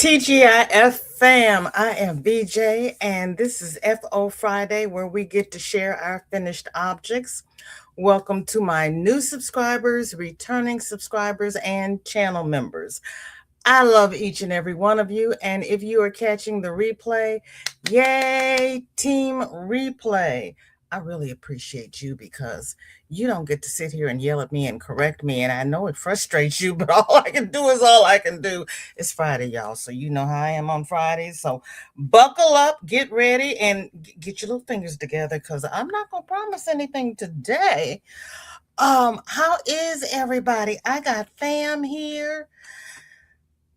TGIF fam, I am BJ, and this is FO Friday where we get to share our finished objects. Welcome to my new subscribers, returning subscribers, and channel members. I love each and every one of you, and if you are catching the replay, yay, team replay. I really appreciate you because you don't get to sit here and yell at me and correct me. And I know it frustrates you, but all I can do is all I can do. It's Friday, y'all. So you know how I am on Fridays. So buckle up, get ready, and get your little fingers together because I'm not going to promise anything today. How is everybody? I got fam here.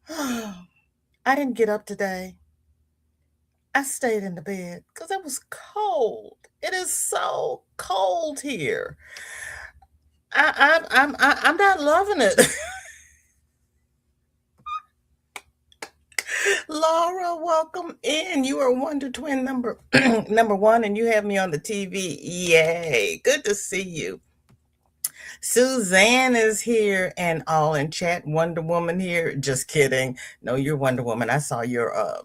I didn't get up today. I stayed in the bed because it was cold. It is so cold here. I'm not loving it. Laura, welcome in. You are Wonder Twin number number one, and you have me on the TV. Yay! Good to see you. Suzanne is here and all in chat. Wonder Woman here. Just kidding. No, you're Wonder Woman. I saw your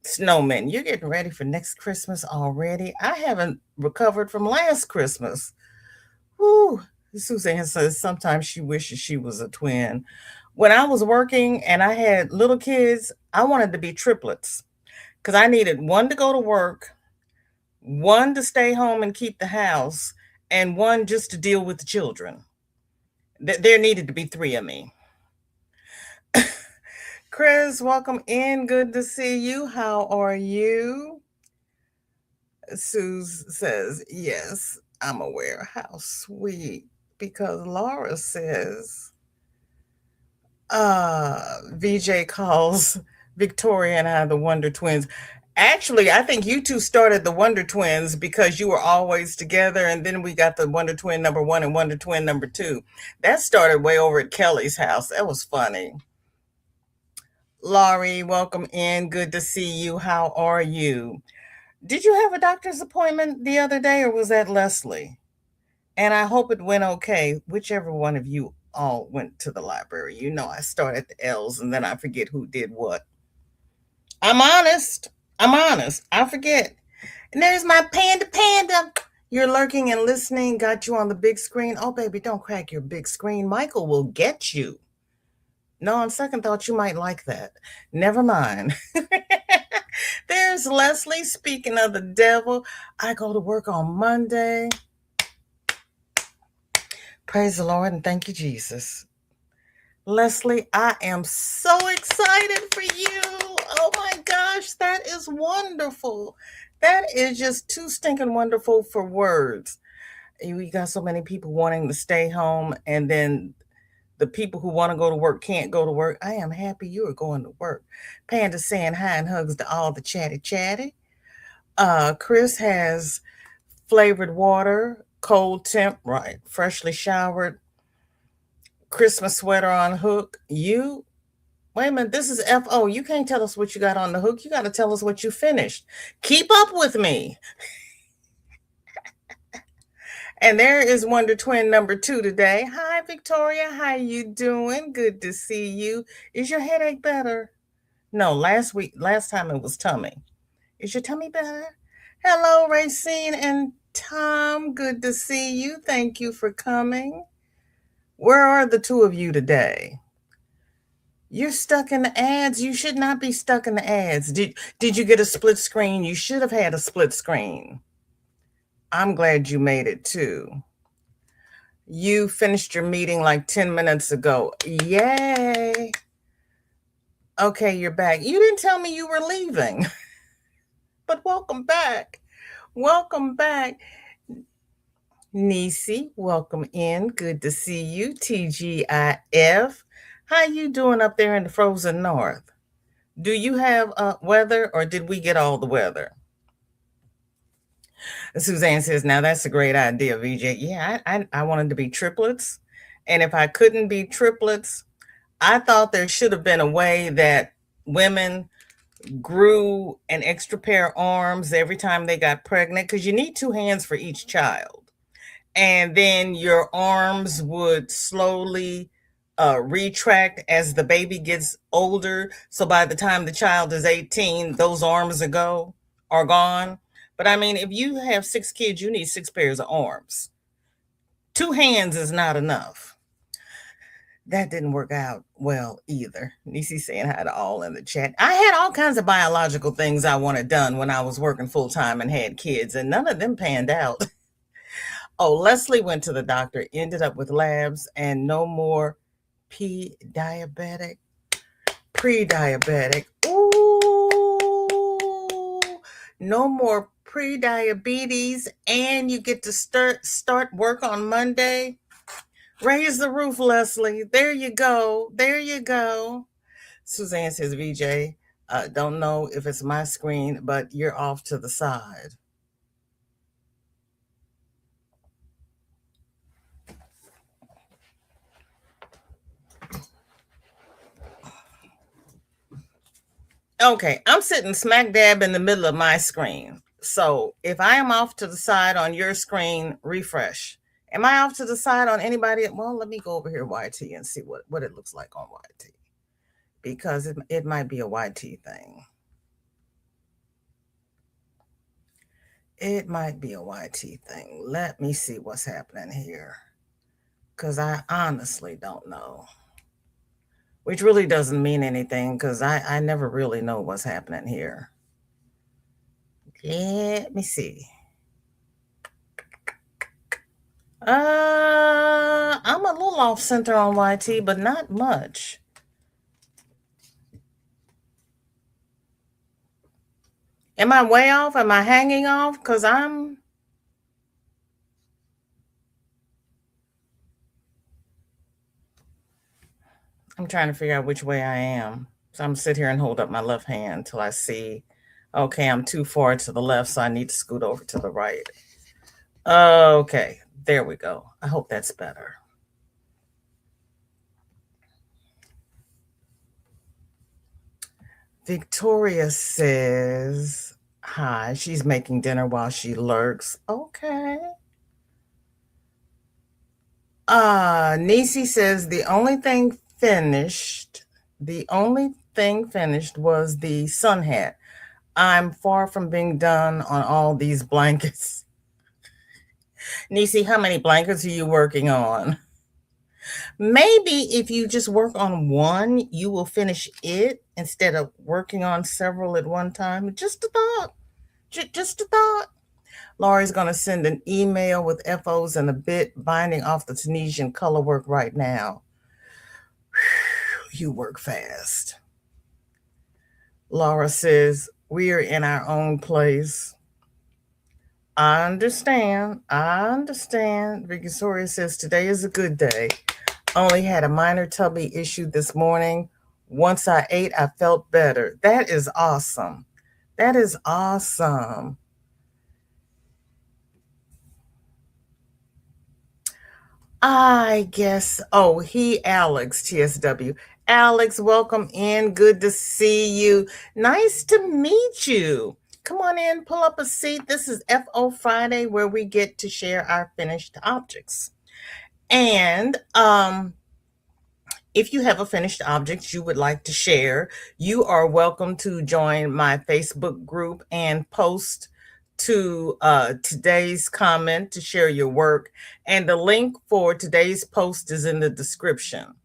snowman. You're getting ready for next Christmas already. I haven't recovered from last Christmas. Whew. Suzanne says sometimes she wishes she was a twin. When I was working and I had little kids, I wanted to be triplets because I needed one to go to work, one to stay home and keep the house, and one just to deal with the children. There needed to be three of me. Chris, welcome in. Good to see you. How are you? Suze says, yes, I'm aware. How sweet. Because Laura says, VJ calls Victoria and I the Wonder Twins. Actually, I think you two started the Wonder Twins because you were always together, and then we got the Wonder Twin number one and Wonder Twin number two. That started way over at Kelly's house. That was funny. Laurie, welcome in. Good to see you. How are you? Did you have a doctor's appointment the other day, or was that Leslie? And I hope it went okay, whichever one of you all went to the library. You know, I start at the L's and then I forget who did what. I'm honest. I'm honest. I forget. And there's my panda. You're lurking and listening. Got you on the big screen. Oh, baby, don't crack your big screen. Michael will get you. No, on second thought, you might like that. Never mind. There's Leslie. Speaking of the devil, I go to work on Monday. Praise the Lord and thank you, Jesus. Leslie, I am so excited for you. Oh my gosh, that is wonderful. That is just too stinking wonderful for words. We got so many people wanting to stay home, and then the people who want to go to work can't go to work. I am happy you are going to work. Panda saying hi and hugs to all the chatty. Chris has flavored water, cold temp, right, freshly showered, Christmas sweater on hook. You, wait a minute, this is FO. You can't tell us what you got on the hook. You got to tell us what you finished. Keep up with me. And there is Wonder Twin number two today. Hi, Victoria. How you doing? Good to see you. Is your headache better? No, last time it was tummy. Is your tummy better? Hello, Racine and Tom. Good to see you. Thank you for coming. Where are the two of you today? You're stuck in the ads. You should not be stuck in the ads. Did you get a split screen? You should have had a split screen. I'm glad you made it too. You finished your meeting like 10 minutes ago. Yay. Okay, you're back. You didn't tell me you were leaving. But welcome back. Welcome back. Nisi, welcome in. Good to see you. TGIF. How you doing up there in the frozen north? Do you have weather, or did we get all the weather? Suzanne says, now that's a great idea, VJ. Yeah, I wanted to be triplets. And if I couldn't be triplets, I thought there should have been a way that women grew an extra pair of arms every time they got pregnant, because you need two hands for each child. And then your arms would slowly retract as the baby gets older. So by the time the child is 18, those arms are gone. But I mean, if you have 6 kids, you need 6 pairs of arms. 2 hands is not enough. That didn't work out well either. Nisi saying hi to all in the chat. I had all kinds of biological things I wanted done when I was working full time and had kids, and none of them panned out. Oh, Leslie went to the doctor, ended up with labs and no more pre-diabetic. Ooh, no more pre-diabetes, and you get to start work on Monday. Raise the roof, Leslie. There you go. There you go. Suzanne says, VJ, don't know if it's my screen, but you're off to the side. Okay, I'm sitting smack dab in the middle of my screen. So if I am off to the side on your screen, refresh. Am I off to the side on anybody? Well, let me go over here YT and see what it looks like on YT. Because it might be a YT thing. It might be a YT thing. Let me see what's happening here. Because I honestly don't know. Which really doesn't mean anything because I never really know what's happening here. Let me see. I'm a little off center on YT, but not much. Am I way off? Am I hanging off? Because I'm trying to figure out which way I am. So I'm gonna sit here and hold up my left hand until I see, okay, I'm too far to the left, so I need to scoot over to the right. Okay, there we go. I hope that's better. Victoria says, hi, she's making dinner while she lurks. Okay. Nisi says the only thing finished was the sun hat. I'm far from being done on all these blankets. Nisi, how many blankets are you working on? Maybe if you just work on one, you will finish it instead of working on several at one time. Just a thought. Just a thought. Laurie's going to send an email with FOs and a bit binding off the Tunisian color work right now. You work fast. Laura says, we're in our own place. I understand. Victoria says, today is a good day. Only had a minor tummy issue this morning. Once I ate, I felt better. That is awesome. That is awesome. I guess. Oh, Alex, TSW. Alex, welcome in. Good to see you. Nice to meet you. Come on in, pull up a seat. This is FO Friday where we get to share our finished objects. And if you have a finished object you would like to share, you are welcome to join my Facebook group and post to today's comment to share your work. And the link for today's post is in the description.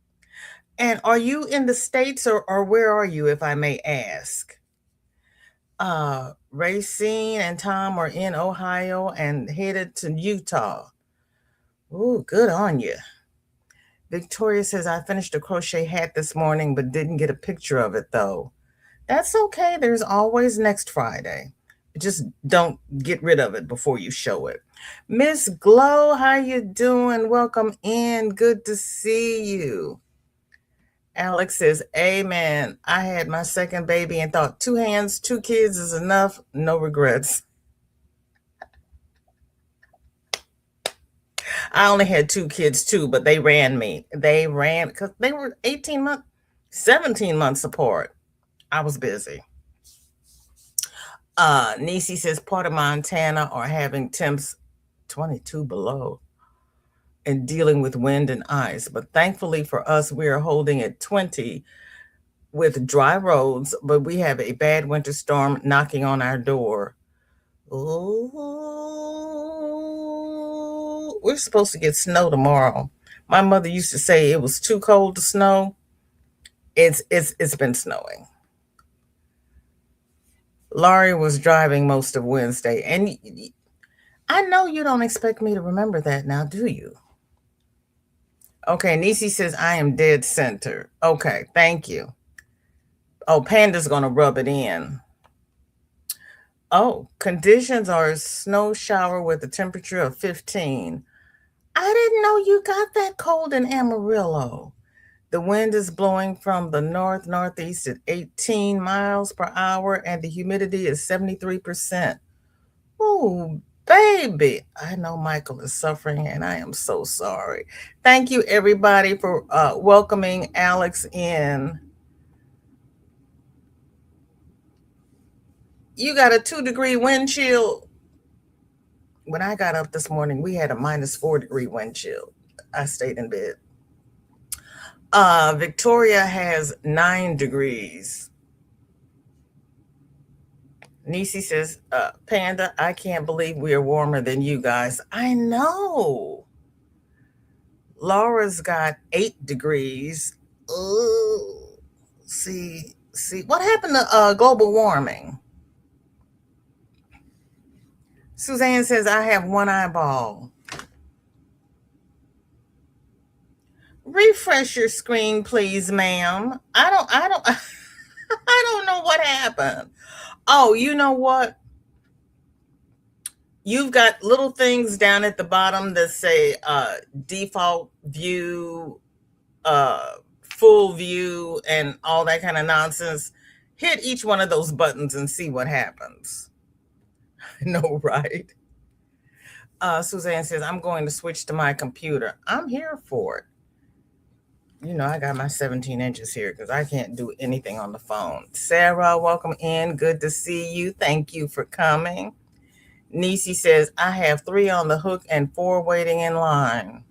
And are you in the States or where are you, if I may ask? Racine and Tom are in Ohio and headed to Utah. Ooh, good on you. Victoria says, I finished a crochet hat this morning, but didn't get a picture of it though. That's okay. There's always next Friday. Just don't get rid of it before you show it. Miss Glow, how you doing? Welcome in. Good to see you. Alex says, amen. I had my second baby and thought 2 hands, 2 kids is enough. No regrets. I only had 2 kids too, but they ran me. They ran because they were 17 months apart. I was busy. Nisi says, part of Montana are having temps 22 below. and dealing with wind and ice. But thankfully for us, we are holding at 20 with dry roads, but we have a bad winter storm knocking on our door. Ooh, we're supposed to get snow tomorrow. My mother used to say it was too cold to snow. It's been snowing. Laurie was driving most of Wednesday, and I know you don't expect me to remember that now, do you? Okay, Nisi says I am dead center. Okay, thank you. Oh, Panda's gonna rub it in. Oh, conditions are a snow shower with a temperature of 15. I didn't know you got that cold in Amarillo. The wind is blowing from the northeast at 18 miles per hour, and the humidity is 73%. Oh, baby. I know Michael is suffering, and I am so sorry. Thank you, everybody, for welcoming Alex in. You got a 2-degree wind chill. When I got up this morning, we had a -4-degree wind chill. I stayed in bed. Victoria has 9 degrees. Nisi says, Panda, I can't believe we are warmer than you guys. I know. Laura's got 8 degrees. Ooh. See, what happened to global warming? Suzanne says, I have one eyeball. Refresh your screen, please, ma'am. I don't I don't know what happened. Oh, you know what? You've got little things down at the bottom that say default view, uh, full view, and all that kind of nonsense. Hit each one of those buttons and see what happens. No, right? Suzanne says, I'm going to switch to my computer. I'm here for it. You know, I got my 17 inches here because I can't do anything on the phone. Sarah, welcome in. Good to see you. Thank you for coming. Nisi says, I have 3 on the hook and 4 waiting in line.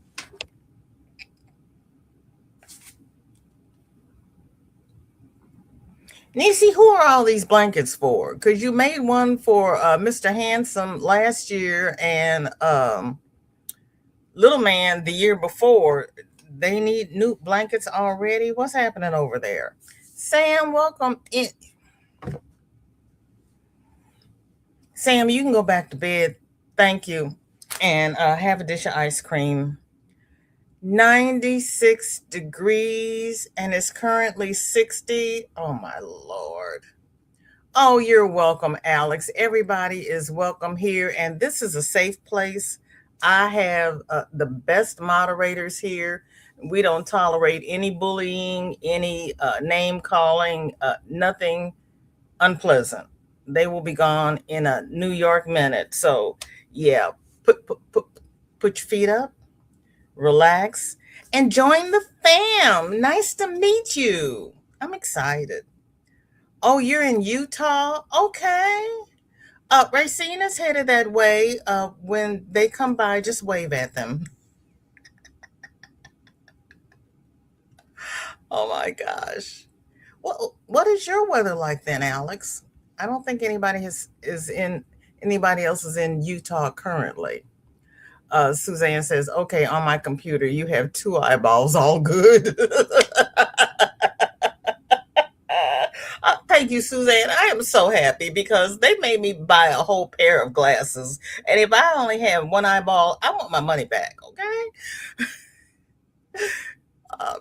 Nisi, who are all these blankets for? Because you made one for Mr. Handsome last year and Little Man the year before. They need new blankets already. What's happening over there? Sam, welcome in. Sam, you can go back to bed. Thank you. And have a dish of ice cream. 96 degrees and it's currently 60. Oh my Lord. Oh, you're welcome, Alex. Everybody is welcome here, and this is a safe place. I have the best moderators here. We don't tolerate any bullying, any name calling, nothing unpleasant. They will be gone in a New York minute. So, yeah, put your feet up, relax, and join the fam. Nice to meet you. I'm excited. Oh, you're in Utah? Okay. Racina's headed that way. When they come by, just wave at them. Oh my gosh. What is your weather like then, Alex? I don't think anybody else is in Utah currently. Suzanne says, okay, on my computer, you have 2 eyeballs, all good. Thank you, Suzanne. I am so happy because they made me buy a whole pair of glasses. And if I only have 1 eyeball, I want my money back, okay?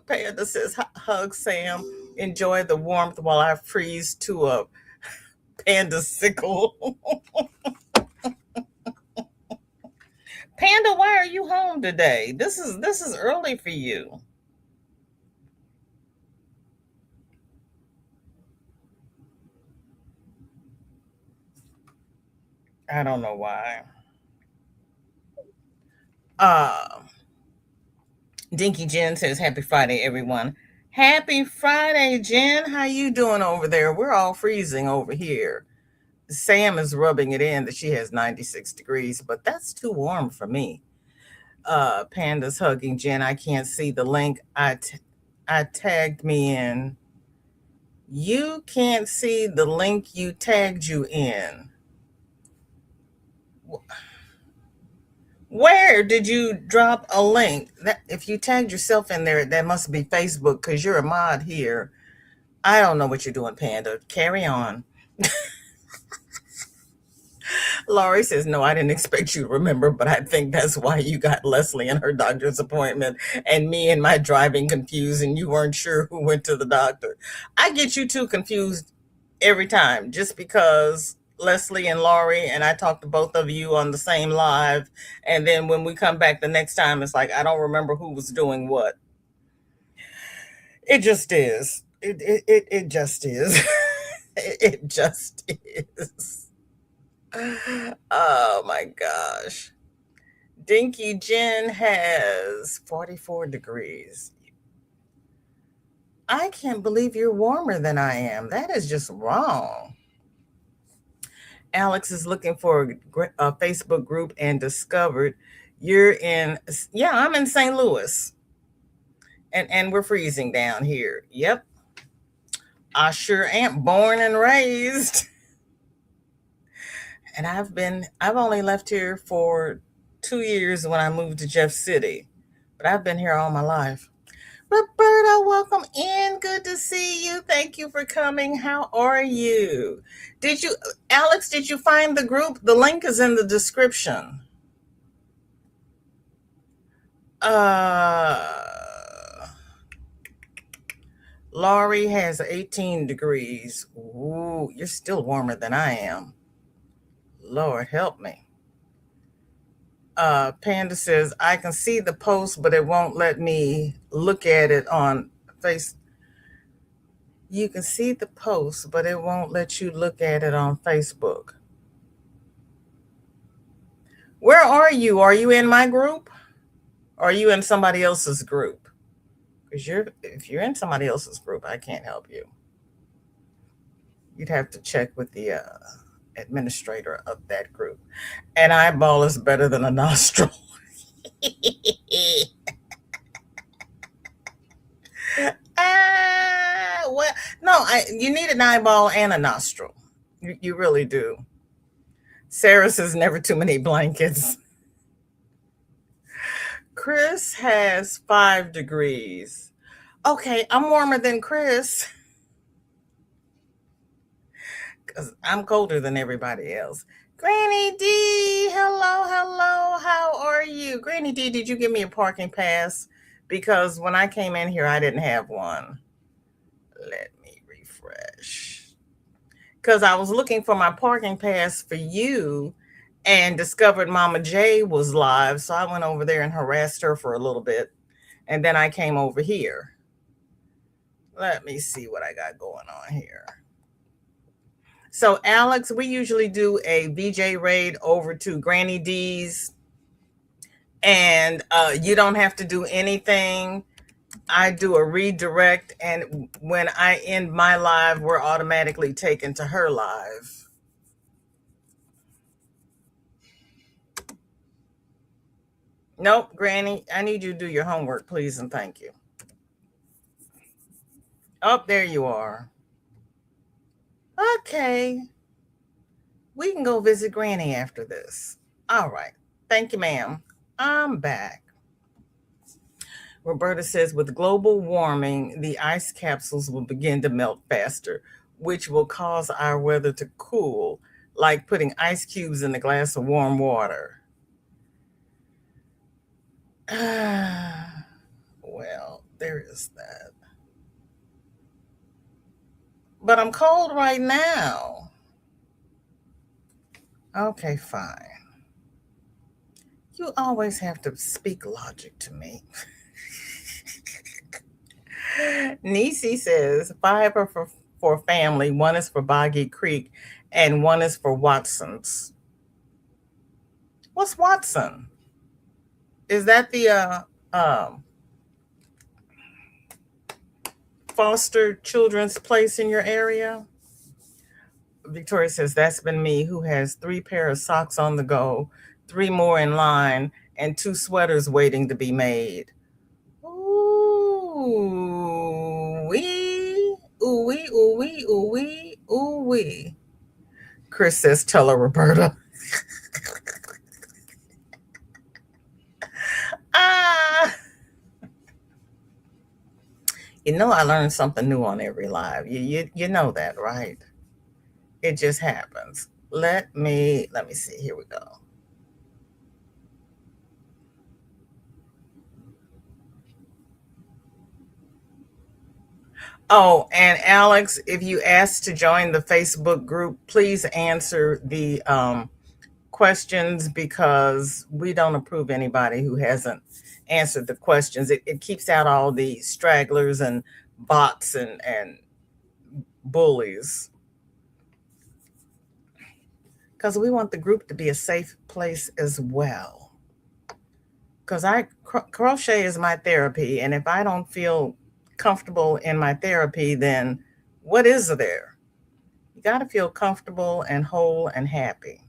Panda says, hug Sam. Enjoy the warmth while I freeze to a panda sickle. Panda, why are you home today? This is early for you. I don't know why. Uh Dinky Jen says, happy Friday, everyone. Happy Friday, Jen. How you doing over there? We're all freezing over here. Sam is rubbing it in that she has 96 degrees, but that's too warm for me. Panda's hugging Jen. I can't see the link. I tagged me in. You can't see the link you tagged you in. Where did you drop a link? That if you tagged yourself in there, that must be Facebook because you're a mod here. I don't know what you're doing, Panda. Carry on. Laurie says, no, I didn't expect you to remember, but I think that's why you got Leslie and her doctor's appointment and me and my driving confused and you weren't sure who went to the doctor. I get you two confused every time just because Leslie and Laurie and I talk to both of you on the same live. And then when we come back the next time, it's like, I don't remember who was doing what. It just is. It just is. It just is. Oh my gosh. Dinky Jen has 44 degrees. I can't believe you're warmer than I am. That is just wrong. Alex is looking for a Facebook group and discovered you're in. Yeah, I'm in St. Louis. And we're freezing down here. Yep. I sure am born and raised. And I've only left here for 2 years when I moved to Jeff City, but I've been here all my life. Roberta, welcome in. Good to see you. Thank you for coming. How are you? Alex, did you find the group? The link is in the description. Laurie has 18 degrees. Ooh, you're still warmer than I am. Lord help me. Panda says, I can see the post, but it won't let me look at it on Facebook. You can see the post, but it won't let you look at it on Facebook. Where are you? Are you in my group? Or are you in somebody else's group? Because if you're in somebody else's group, I can't help you. You'd have to check with the administrator of that group. An eyeball is better than a nostril. Well, no, you need an eyeball and a nostril. You really do. Sarah says never too many blankets. Chris has 5 degrees. Okay, I'm warmer than Chris. Because I'm colder than everybody else. Granny D, hello, how are you? Granny D, did you give me a parking pass? Because when I came in here, I didn't have one. Let me refresh. Because I was looking for my parking pass for you and discovered Mama J was live. So I went over there and harassed her for a little bit. And then I came over here. Let me see what I got going on here. So, Alex, we usually do a VJ raid over to Granny D's. And you don't have to do anything. I do a redirect. And when I end my live, we're automatically taken to her live. Nope, Granny, I need you to do your homework, please, and thank you. Oh, there you are. Okay. We can go visit Granny after this. All right. Thank you, ma'am. I'm back. Roberta says, with global warming, the ice capsules will begin to melt faster, which will cause our weather to cool, like putting ice cubes in a glass of warm water. Well, there is that. But I'm cold right now. Okay, fine. You always have to speak logic to me. Nisi says 5 are for family, 1 is for Boggy Creek, and 1 is for Watson's. What's Watson? Is that the foster children's place in your area? Victoria says, that's been me, who has 3 pair of socks on the go, 3 more in line, and two sweaters waiting to be made. Ooh wee, ooh wee, ooh wee, ooh wee, ooh wee. Chris says, "Tell her, Roberta." Ah, I learn something new on every live. You know that, right? It just happens. Let me see. Here we go. Oh, and Alex, if you ask to join the Facebook group, please answer the questions because we don't approve anybody who hasn't answered the questions. It keeps out all the stragglers and bots and bullies because we want the group to be a safe place as well. Because crochet is my therapy, and if I don't feel comfortable in my therapy, then what is there? You got to feel comfortable and whole and happy.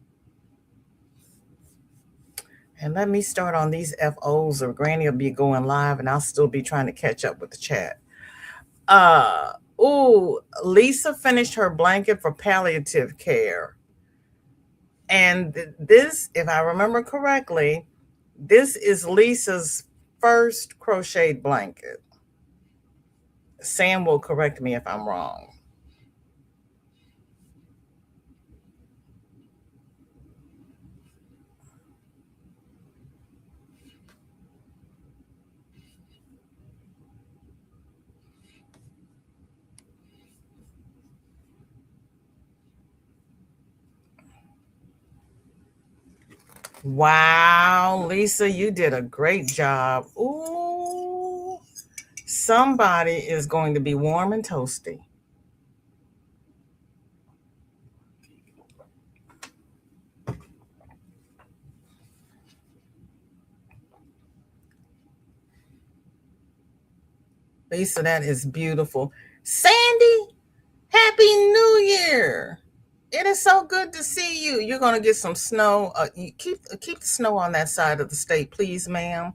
And let me start on these FOs, or Granny will be going live, and I'll still be trying to catch up with the chat. Uh, Lisa finished her blanket for palliative care. And this, if I remember correctly, this is Lisa's first crocheted blanket. Sam will correct me if I'm wrong. Wow, Lisa, you did a great job. Ooh, somebody is going to be warm and toasty. Lisa, that is beautiful. Sandy, Happy New Year. It is so good to see you. You're going to get some snow. You keep the snow on that side of the state, please, ma'am.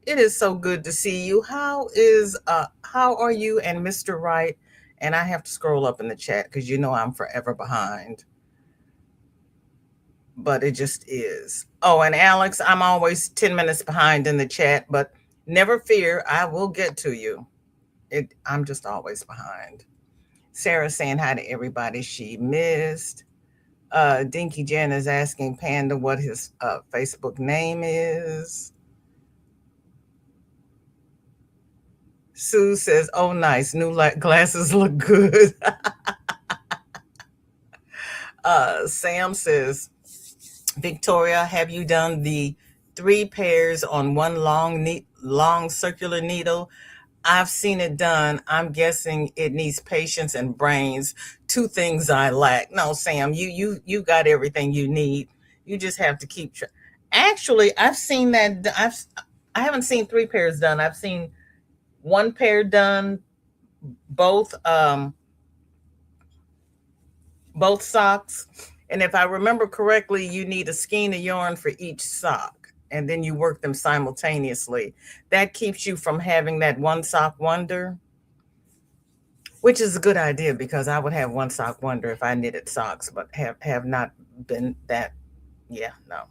It is so good to see you. How are you and Mr. Wright? And I have to scroll up in the chat because I'm forever behind. But it just is. Oh, and Alex, I'm always 10 minutes behind in the chat, but never fear, I will get to you. I'm just always behind. Sarah saying hi to everybody she missed. Dinky Jen is asking Panda what his Facebook name is. Sue says, "Oh, nice. New glasses look good." Sam says, "Victoria, have you done the 3 pairs on one long circular needle? I've seen it done. I'm guessing it needs patience and brains. Two things I lack." No, Sam, you got everything you need. You just have to keep. Actually, I've seen that. I haven't seen 3 pairs done. I've seen 1 pair done. Both socks. And if I remember correctly, you need a skein of yarn for each sock, and then you work them simultaneously. That keeps you from having that one sock wonder, which is a good idea because I would have one sock wonder if I knitted socks, but have not been that. Yeah, no.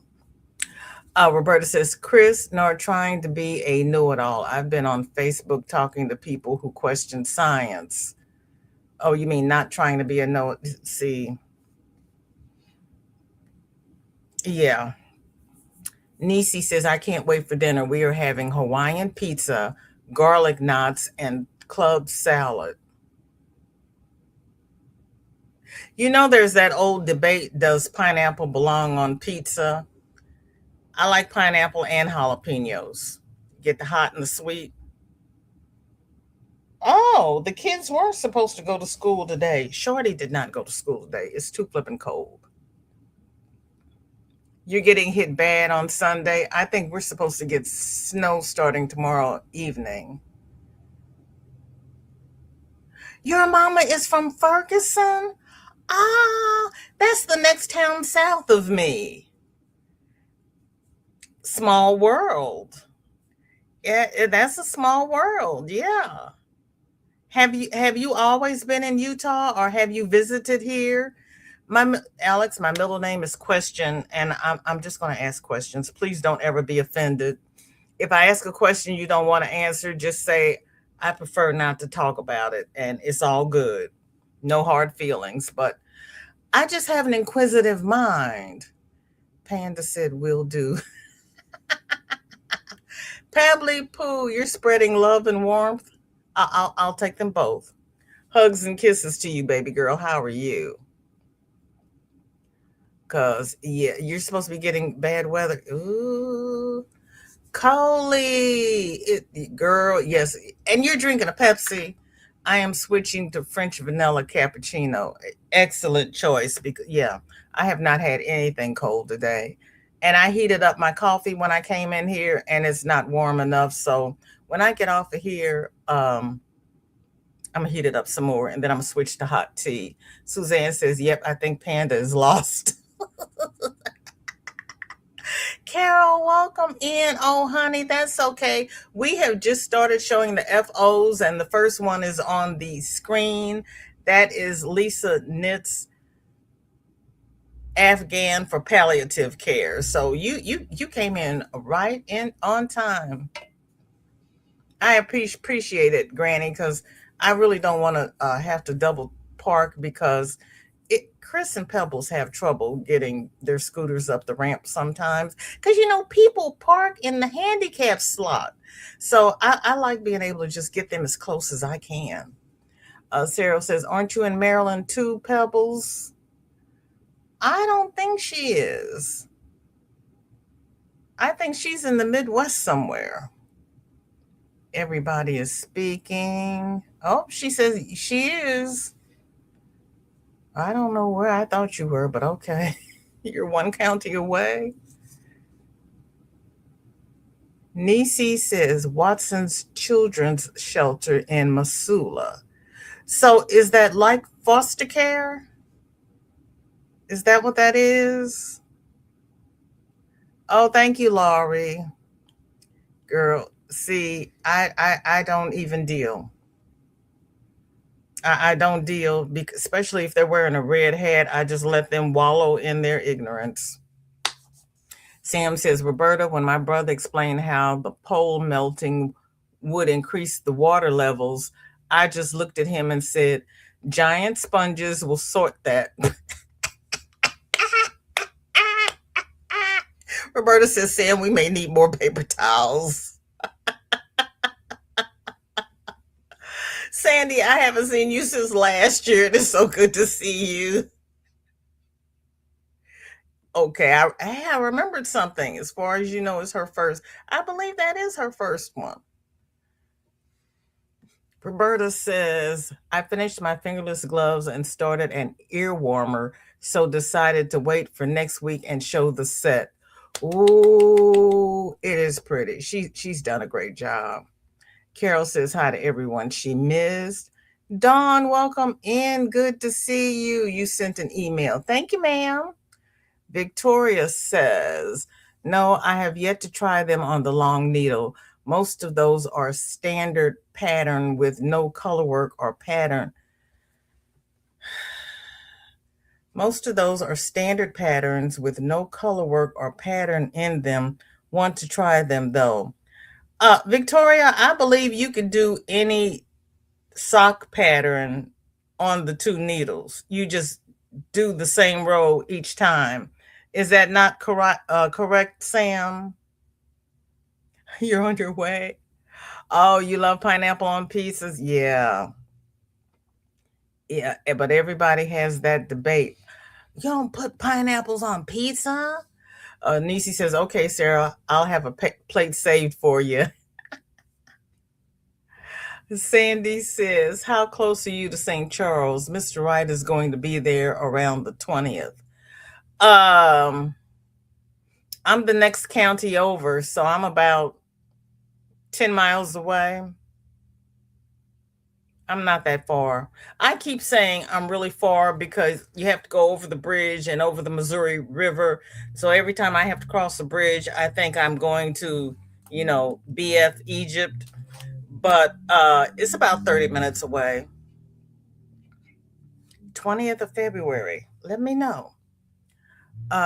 Roberta says, "Chris, nor trying to be a know-it-all. I've been on Facebook talking to people who question science." Oh, you mean not trying to be a know? See, yeah. Nisi says, "I can't wait for dinner. We are having Hawaiian pizza, garlic knots, and club salad." There's that old debate, does pineapple belong on pizza? I like pineapple and jalapenos. Get the hot and the sweet. Oh, the kids were supposed to go to school today. Shorty did not go to school today. It's too flipping cold. You're getting hit bad on Sunday. I think we're supposed to get snow starting tomorrow evening. Your mama is from Ferguson? Ah, that's the next town south of me. Small world. Yeah, that's a small world. Yeah. Have you always been in Utah or have you visited here? Alex, my middle name is Question, and I'm just going to ask questions. Please don't ever be offended. If I ask a question you don't want to answer, just say I prefer not to talk about it, and it's all good. No hard feelings, but I just have an inquisitive mind. Panda said, "Will do." Pabbly Poo, you're spreading love and warmth. I'll take them both. Hugs and kisses to you, baby girl. How are you? Cause yeah, you're supposed to be getting bad weather. Ooh, Coley, girl, yes. And you're drinking a Pepsi. I am switching to French vanilla cappuccino. Excellent choice because yeah, I have not had anything cold today. And I heated up my coffee when I came in here and it's not warm enough. So when I get off of here, I'm gonna heat it up some more and then I'm gonna switch to hot tea. Suzanne says, "Yep, I think Panda is lost." Carol, welcome in. Oh, honey, that's okay. We have just started showing the FOs, and the first one is on the screen. That is Lisa Knits Afghan for palliative care. So you came in right in on time. I appreciate it, Granny, because I really don't want to have to double park because Chris and Pebbles have trouble getting their scooters up the ramp sometimes because people park in the handicap slot. So I like being able to just get them as close as I can. Sarah says, "Aren't you in Maryland too, Pebbles?" I don't think she is. I think she's in the Midwest somewhere. Everybody is speaking. Oh, she says she is. I don't know where I thought you were, but okay. You're one county away. Nisi says Watson's Children's Shelter in Missoula. So is that like foster care? Is that what that is? Oh, thank you, Laurie. Girl, see, I don't even deal. I don't deal, because, especially if they're wearing a red hat. I just let them wallow in their ignorance. Sam says, Roberta, when my brother explained how the pole melting would increase the water levels, I just looked at him and said, giant sponges will sort that. Roberta says, Sam, we may need more paper towels. Sandy, I haven't seen you since last year. It's so good to see you. Okay, hey, I remembered something. As far as you know, it's her first. I believe that is her first one. Roberta says, I finished my fingerless gloves and started an ear warmer, so decided to wait for next week and show the set. Ooh, it is pretty. She's done a great job. Carol says hi to everyone she missed. Dawn, welcome in. Good to see you. You sent an email. Thank you, ma'am. Victoria says, no, I have yet to try them on the long needle. Most of those are standard pattern with no color work or pattern. Most of those are standard patterns with no color work or pattern in them. Want to try them though. Victoria, I believe you could do any sock pattern on the two needles. You just do the same row each time. Is that not correct, Sam? You're on your way. Oh, you love pineapple on pizzas? Yeah. Yeah, but everybody has that debate. You don't put pineapples on pizza? Nisi says, okay, Sarah, I'll have a plate saved for you. Sandy says, how close are you to St. Charles? Mr. Wright is going to be there around the 20th. Um, I'm the next county over, so I'm about 10 miles away. I'm not that far. I keep saying I'm really far because you have to go over the bridge and over the Missouri River. So every time I have to cross the bridge, I think I'm going to, BF Egypt. But it's about 30 minutes away. 20th of February. Let me know.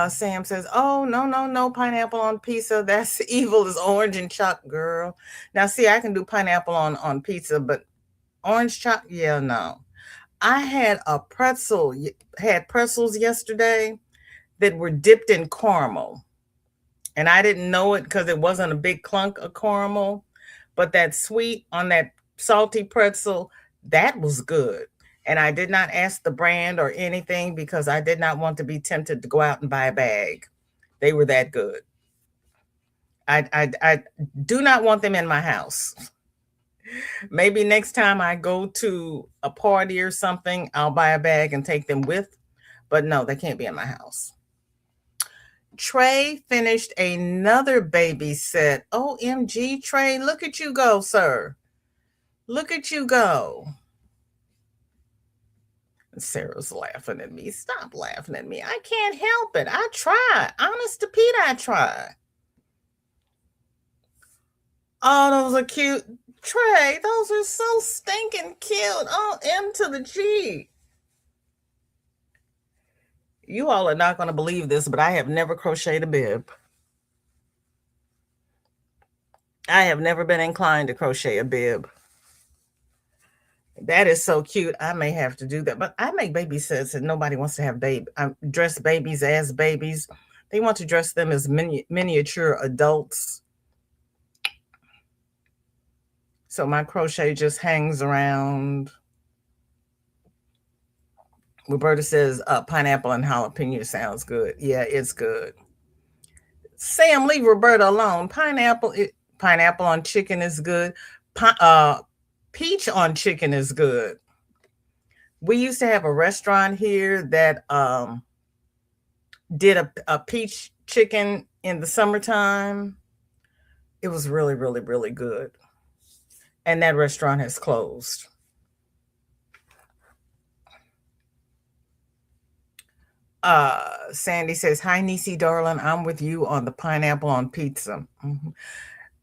Sam says, "Oh, no, no, no, pineapple on pizza. That's evil as orange and chocolate, girl." Now, see, I can do pineapple on pizza, but orange chocolate, yeah, no. I had had pretzels yesterday that were dipped in caramel. And I didn't know it because it wasn't a big clunk of caramel, but that sweet on that salty pretzel, that was good. And I did not ask the brand or anything because I did not want to be tempted to go out and buy a bag. They were that good. I do not want them in my house. Maybe next time I go to a party or something, I'll buy a bag and take them with. But no, they can't be in my house. Trey finished another baby set. OMG, Trey, look at you go, sir. Look at you go. Sarah's laughing at me. Stop laughing at me. I can't help it. I try. Honest to Pete, I try. Oh, those are cute. Trey, those are so stinking cute. Oh, M to the G. You all are not going to believe this, but I have never crocheted a bib. I have never been inclined to crochet a bib. That is so cute. I may have to do that. But I make baby sets and nobody wants to have dress babies as babies. They want to dress them as miniature adults. So my crochet just hangs around. Roberta says pineapple and jalapeno sounds good. Yeah, it's good. Sam, leave Roberta alone. Pineapple on chicken is good. Peach on chicken is good. We used to have a restaurant here that did a peach chicken in the summertime. It was really, really, really good. And that restaurant has closed. Sandy says, "Hi, Niecy, darling. I'm with you on the pineapple on pizza." Mm-hmm.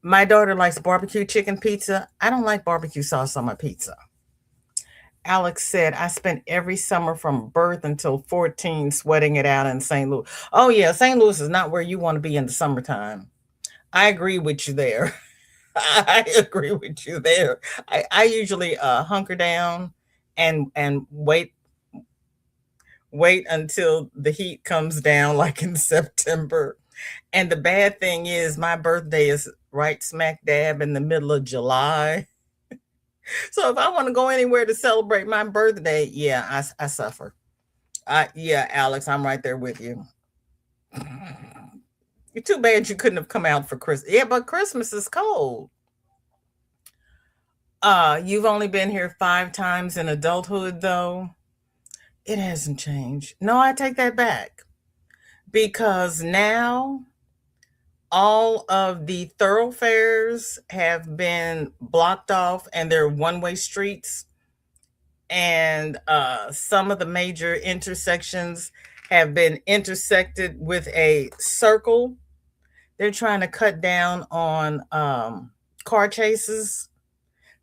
My daughter likes barbecue chicken pizza. I don't like barbecue sauce on my pizza. Alex said, "I spent every summer from birth until 14 sweating it out in St. Louis." Oh, yeah, St. Louis is not where you want to be in the summertime. I agree with you there. I agree with you there. I usually hunker down and wait until the heat comes down, like in September. And the bad thing is, my birthday is right smack dab in the middle of July. So if I want to go anywhere to celebrate my birthday, yeah, I suffer. Yeah, Alex, I'm right there with you. You're too bad you couldn't have come out for Christmas. Yeah, but Christmas is cold. You've only been here 5 times in adulthood, though. It hasn't changed. No, I take that back because now all of the thoroughfares have been blocked off and they're one-way streets, and some of the major intersections have been intersected with a circle. They're trying to cut down on car chases,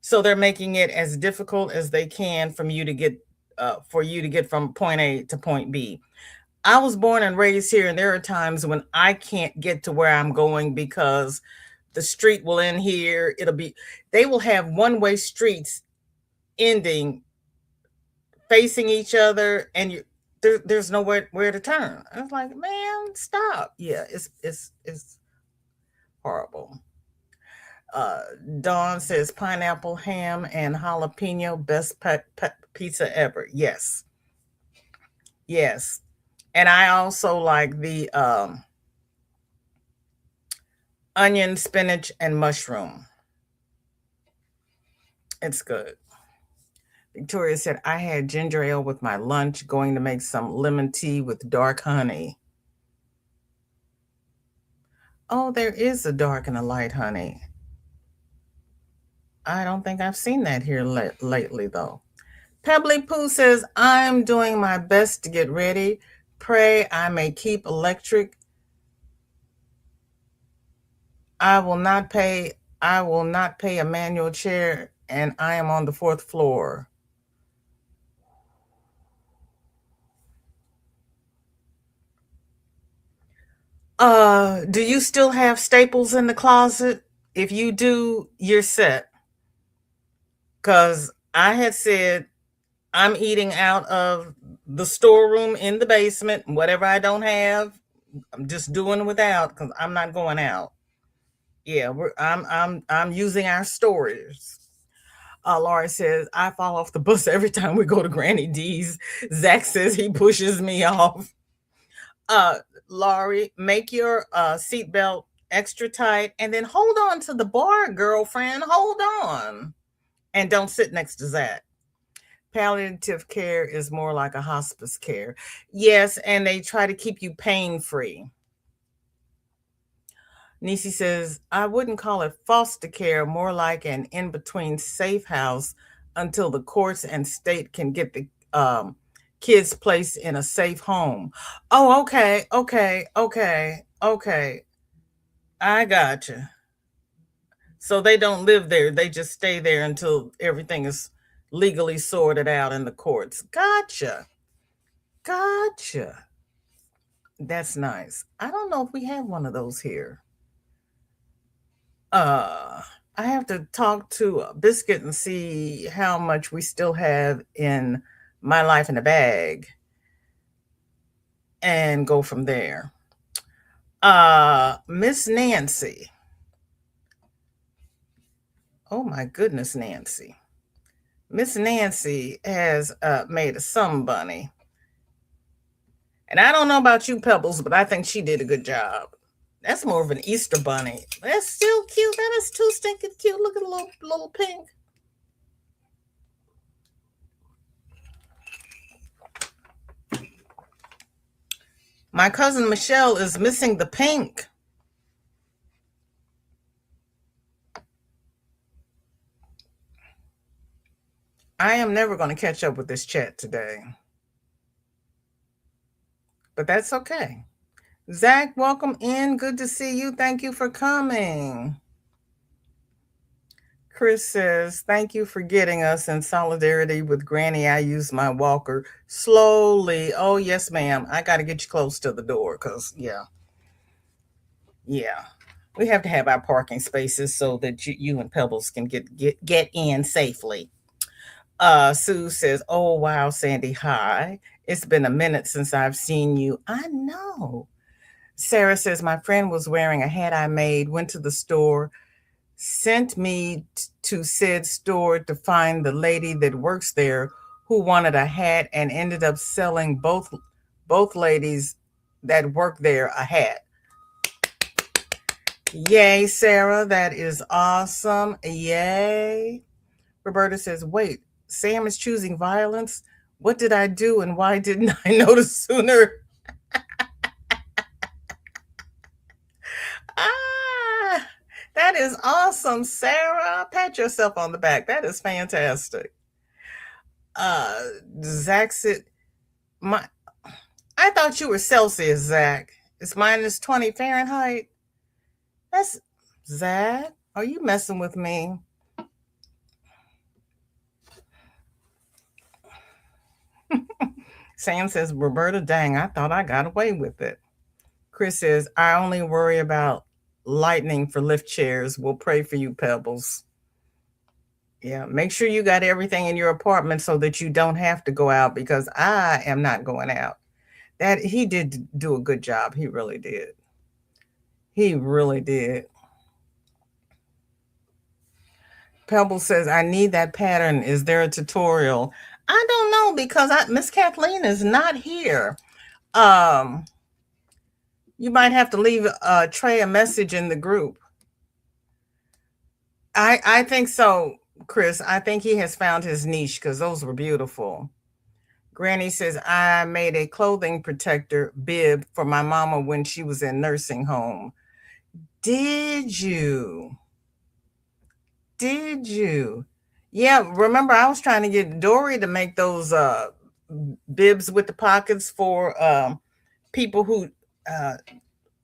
so they're making it as difficult as they can for you to get from point A to point B. I was born and raised here, and there are times when I can't get to where I'm going because the street will end here. They will have one-way streets ending facing each other, and there's nowhere where to turn. I was like, man, stop. Yeah, it's horrible. Uh, Dawn says pineapple, ham, and jalapeno, best pizza ever. Yes, yes. And I also like the onion, spinach, and mushroom. It's good. Victoria said, "I had ginger ale with my lunch, going to make some lemon tea with dark honey." Oh, there is a dark and a light honey. I don't think I've seen that here lately, though. Pebbly Pooh says, I'm doing my best to get ready. Pray I may keep electric. I will not pay. I will not pay a manual chair, and I am on the fourth floor. Do you still have staples in the closet? If you do, you're set. Because I had said I'm eating out of the storeroom in the basement. Whatever I don't have, I'm just doing without because I'm not going out. Yeah, I'm using our storage. Laura says I fall off the bus every time we go to Granny D's. Zach says he pushes me off. Uh, Laurie, make your seatbelt extra tight and then hold on to the bar, girlfriend. Hold on. And don't sit next to Zach. Palliative care is more like a hospice care. Yes, and they try to keep you pain free. Nisi says, I wouldn't call it foster care, more like an in between safe house until the courts and state can get the kids placed in a safe home. Oh, okay. I got you. So they don't live there. They just stay there until everything is legally sorted out in the courts. Gotcha. That's nice. I don't know if we have one of those here. Uh, I have to talk to Biscuit and see how much we still have in My Life in a Bag and go from there. Miss Nancy. Oh my goodness, Nancy. Miss Nancy has made a sun bunny. And I don't know about you, Pebbles, but I think she did a good job. That's more of an Easter bunny. That's still cute. That is too stinking cute. Look at the little pink. My cousin Michelle is missing the pink. I am never going to catch up with this chat today. But that's okay. Zach, welcome in. Good to see you. Thank you for coming. Chris says, thank you for getting us in solidarity with Granny. I use my walker slowly. Oh, yes, ma'am. I got to get you close to the door because, yeah. We have to have our parking spaces so that you and Pebbles can get in safely. Sue says, oh, wow, Sandy, hi. It's been a minute since I've seen you. I know. Sarah says, my friend was wearing a hat I made, went to the store, sent me to said store to find the lady that works there who wanted a hat and ended up selling both ladies that work there a hat. Yay, Sarah. That is awesome. Yay. Roberta says, wait, Sam is choosing violence? What did I do and why didn't I notice sooner? That is awesome, Sarah. Pat yourself on the back. That is fantastic. Zach said, I thought you were Celsius, Zach. It's minus 20 Fahrenheit. That's Zach. Are you messing with me? Sam says, Roberta, dang, I thought I got away with it. Chris says, I only worry about lightning for lift chairs. We'll pray for you, Pebbles. Yeah, make sure you got everything in your apartment so that you don't have to go out because I am not going out. That he did do a good job. He really did. He really did. Pebble says, I need that pattern. Is there a tutorial? I don't know because Miss Kathleen is not here. You might have to leave Trey a message in the group. I think so, Chris. I think he has found his niche because those were beautiful. Granny says, I made a clothing protector bib for my mama when she was in nursing home. Did you? Did you? Yeah, remember I was trying to get Dory to make those bibs with the pockets for people who uh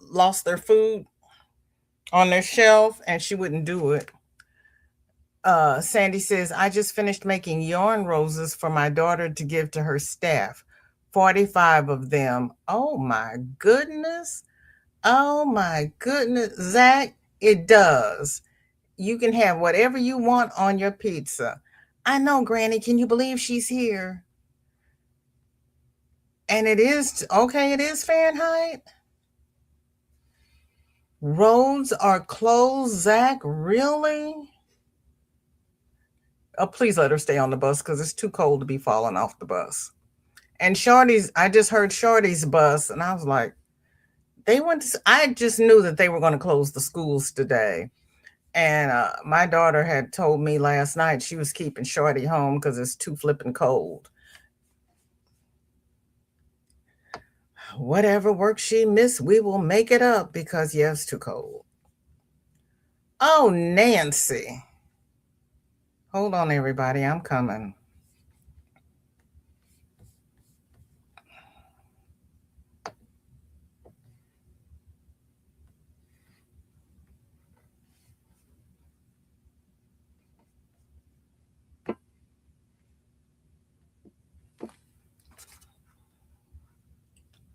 lost their food on their shelf and she wouldn't do it. Sandy says, I just finished making yarn roses for my daughter to give to her staff. 45 of them. Oh my goodness. Oh my goodness. Zach, it does. You can have whatever you want on your pizza. I know, Granny. Can you believe she's here? And it is okay, it is Fahrenheit. Roads are closed, Zach. Really? Oh, please let her stay on the bus because it's too cold to be falling off the bus. And Shorty's, I just heard Shorty's bus, and I was like, they went to, I just knew that they were going to close the schools today. And my daughter had told me last night she was keeping Shorty home because it's too flipping cold. Whatever work she missed, we will make it up because, yeah, it's too cold. Oh, Nancy. Hold on, everybody. I'm coming.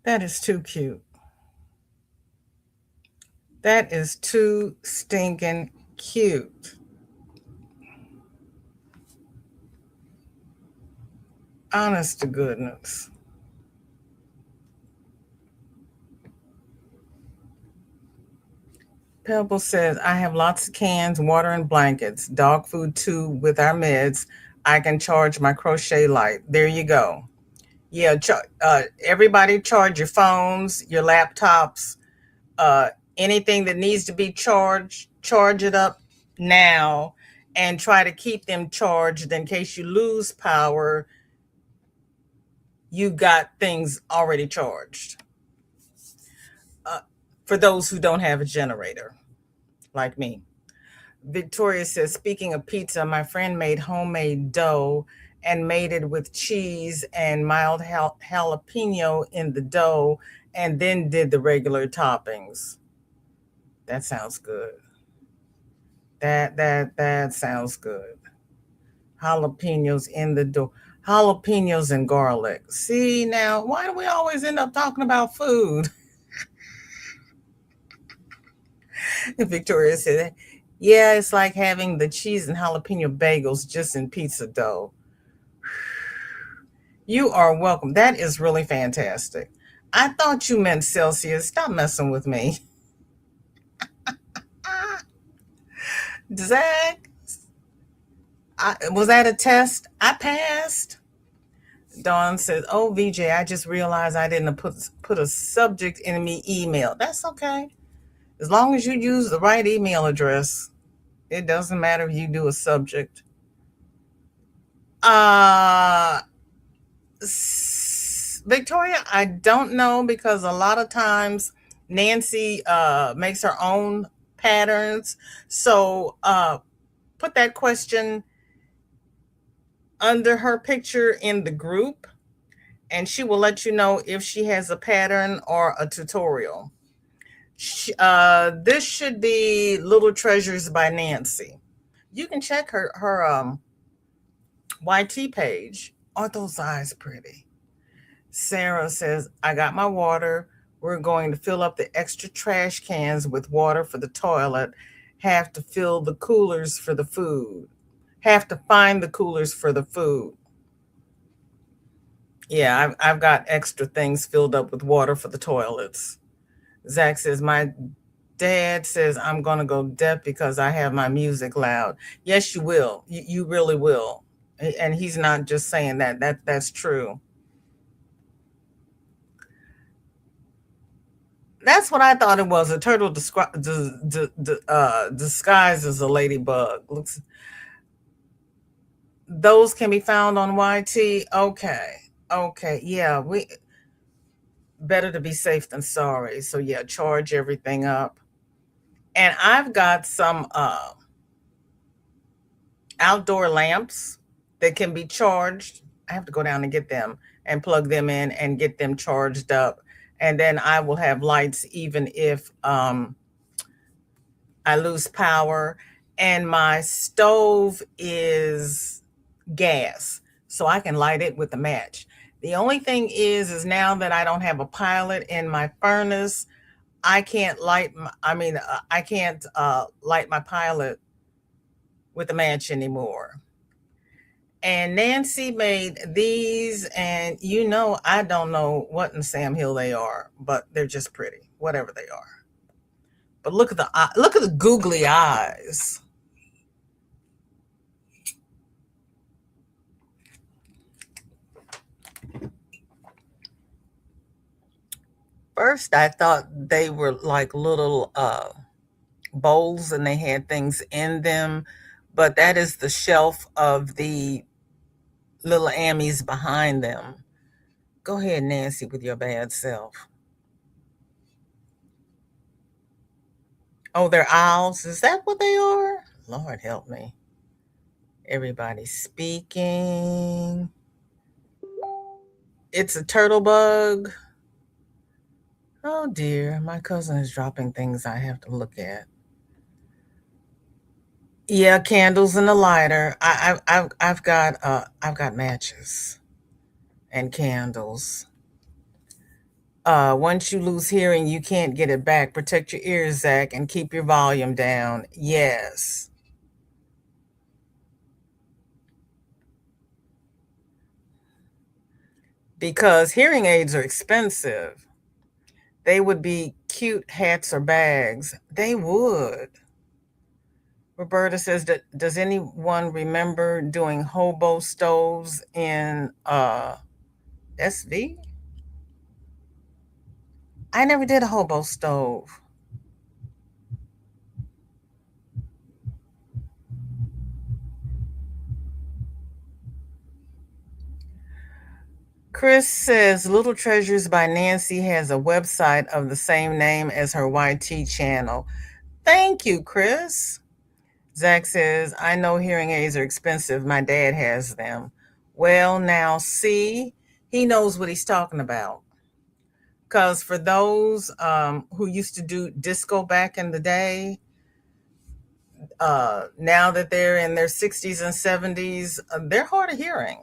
That is too cute. That is too stinking cute. Honest to goodness. Pebble says, I have lots of cans, water, and blankets, dog food too with our meds. I can charge my crochet light. There you go. Yeah, everybody charge your phones, your laptops, uh, anything that needs to be charged, charge it up now and try to keep them charged in case you lose power. You got things already charged. Uh, for those who don't have a generator, like me. Victoria says, speaking of pizza, my friend made homemade dough and made it with cheese and mild jalapeno in the dough and then did the regular toppings. That sounds good. That sounds good. Jalapenos in the dough. Jalapenos and garlic. See now, why do we always end up talking about food? Victoria said, yeah, it's like having the cheese and jalapeno bagels just in pizza dough. You are welcome. That is really fantastic. I thought you meant Celsius. Stop messing with me. Zach, was that a test? I passed. Dawn says, oh, VJ, I just realized I didn't put a subject in me email. That's okay. As long as you use the right email address, it doesn't matter if you do a subject. Uh, Victoria, I don't know because a lot of times Nancy makes her own patterns. So put that question under her picture in the group and she will let you know if she has a pattern or a tutorial. This should be Little Treasures by Nancy. You can check her YT page. Aren't those eyes pretty? Sarah says, I got my water. We're going to fill up the extra trash cans with water for the toilet. Have to fill the coolers for the food. Have to find the coolers for the food. Yeah, I've got extra things filled up with water for the toilets. Zach says, my dad says I'm going to go deaf because I have my music loud. Yes, you will. You really will. And he's not just saying that. That's true. That's what I thought it was. A turtle disguised as a ladybug. Looks. Those can be found on YT. Okay. Okay. Yeah. We better to be safe than sorry. So yeah, charge everything up. And I've got some outdoor lamps that can be charged. I have to go down and get them and plug them in and get them charged up. And then I will have lights even if I lose power. And my stove is gas, so I can light it with a match. The only thing is now that I don't have a pilot in my furnace, I can't light. I can't light my pilot with a match anymore. And Nancy made these, and I don't know what in Sam Hill they are, but they're just pretty, whatever they are. But look at the googly eyes. First, I thought they were like little bowls, and they had things in them, but that is the shelf of the little Ammies behind them. Go ahead, Nancy, with your bad self. Oh, they're owls. Is that what they are? Lord help me. Everybody's speaking. It's a turtle bug. Oh dear, my cousin is dropping things I have to look at. Yeah, candles and a lighter. I've got matches and candles. Once you lose hearing, you can't get it back. Protect your ears, Zach, and keep your volume down. Yes, because hearing aids are expensive. They would be cute hats or bags. They would. Roberta says that does anyone remember doing hobo stoves in SV? I never did a hobo stove. Chris says Little Treasures by Nancy has a website of the same name as her YT channel. Thank you, Chris. Zach says, I know hearing aids are expensive. My dad has them. Well, now, see, he knows what he's talking about. Because for those who used to do disco back in the day, now that they're in their 60s and 70s, they're hard of hearing.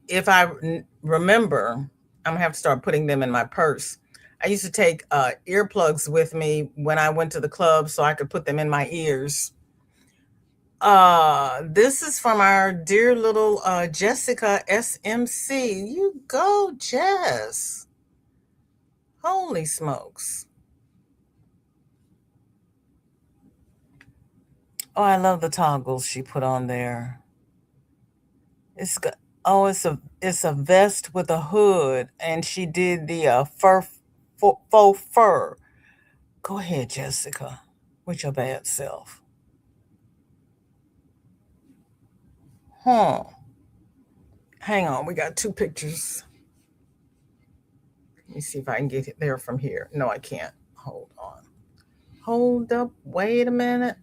If I remember, I'm gonna have to start putting them in my purse. I used to take earplugs with me when I went to the club so I could put them in my ears. This is from our dear little Jessica SMC. You go, Jess. Holy smokes. Oh, I love the toggles she put on there. It's got oh, it's a vest with a hood, and she did the faux fur. Go ahead, Jessica, with your bad self. Huh. Hang on, we got two pictures. Let me see if I can get it there from here. No, I can't. Hold on. Hold up. Wait a minute.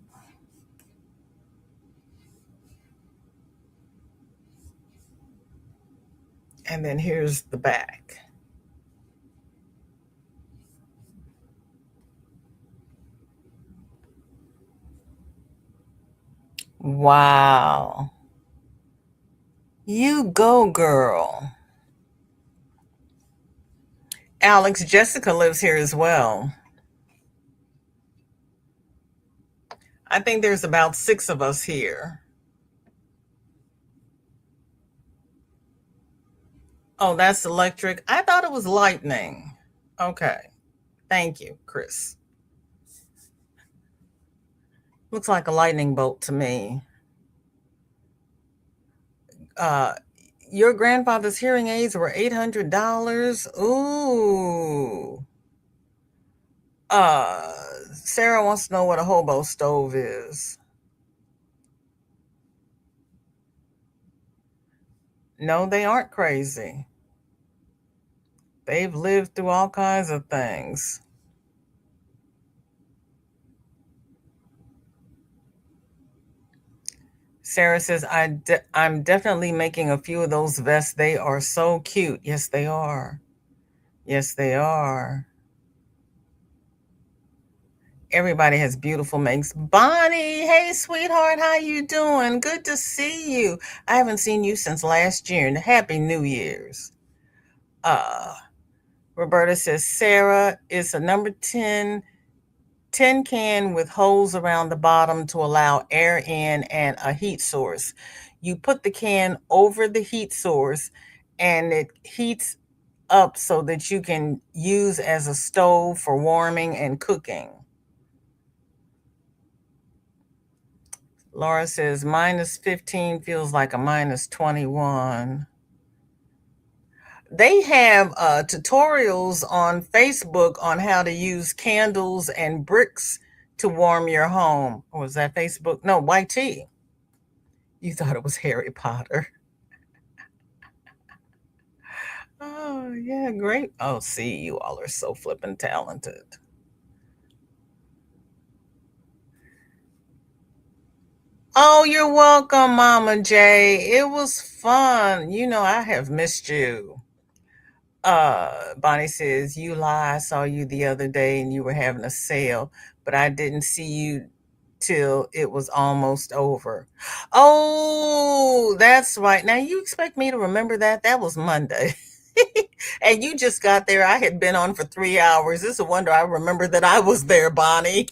And then here's the back. Wow. You go, girl. Alex, Jessica lives here as well. I think there's about six of us here. Oh, that's electric. I thought it was lightning. Okay. Thank you, Chris. Looks like a lightning bolt to me. Uh, your grandfather's hearing aids were $800. Ooh. Uh, Sarah wants to know what a hobo stove is. No, they aren't crazy. They've lived through all kinds of things. Sarah says, I'm definitely making a few of those vests. They are so cute. Yes, they are. Yes, they are. Everybody has beautiful makes. Bonnie, hey sweetheart, how you doing? Good to see you. I haven't seen you since last year. And Happy New Year's. Uh Roberta says Sarah is a number 10 tin can with holes around the bottom to allow air in and a heat source. You put the can over the heat source and it heats up so that you can use as a stove for warming and cooking. Laura says -15 feels like a -21. They have tutorials on Facebook on how to use candles and bricks to warm your home. Or was that Facebook? No, YT. You thought it was Harry Potter. Oh, yeah, great. Oh, see, you all are so flippin' talented. Oh, you're welcome, Mama J. It was fun. I have missed you. Bonnie says, you lie. I saw you the other day and you were having a sale, but I didn't see you till it was almost over. Oh, that's right. Now you expect me to remember that? That was Monday. And you just got there. I had been on for 3 hours. It's a wonder I remember that I was there, Bonnie.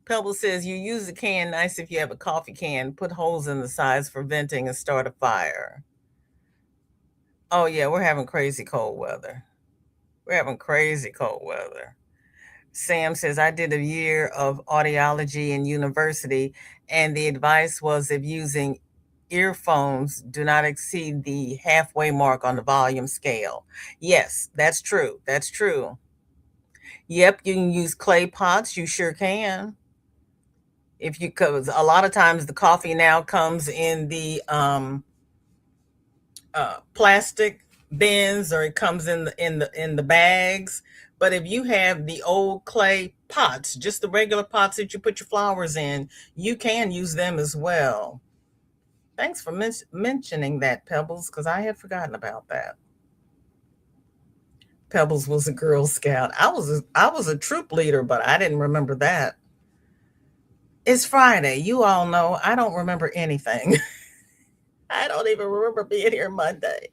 Pebble says you use a can nice if you have a coffee can, put holes in the sides for venting and start a fire. Oh yeah, we're having crazy cold weather. We're having crazy cold weather. Sam says, I did a year of audiology in university, and the advice was if using earphones, do not exceed the halfway mark on the volume scale. Yes, that's true. That's true. Yep, you can use clay pots. You sure can. If you, because a lot of times the coffee now comes in the plastic bins or it comes in the bags. But if you have the old clay pots, just the regular pots that you put your flowers in, you can use them as well. Thanks for mentioning that, Pebbles, because I had forgotten about that. Pebbles was a Girl Scout. I was a troop leader, but I didn't remember that. It's Friday. You all know I don't remember anything. I don't even remember being here Monday.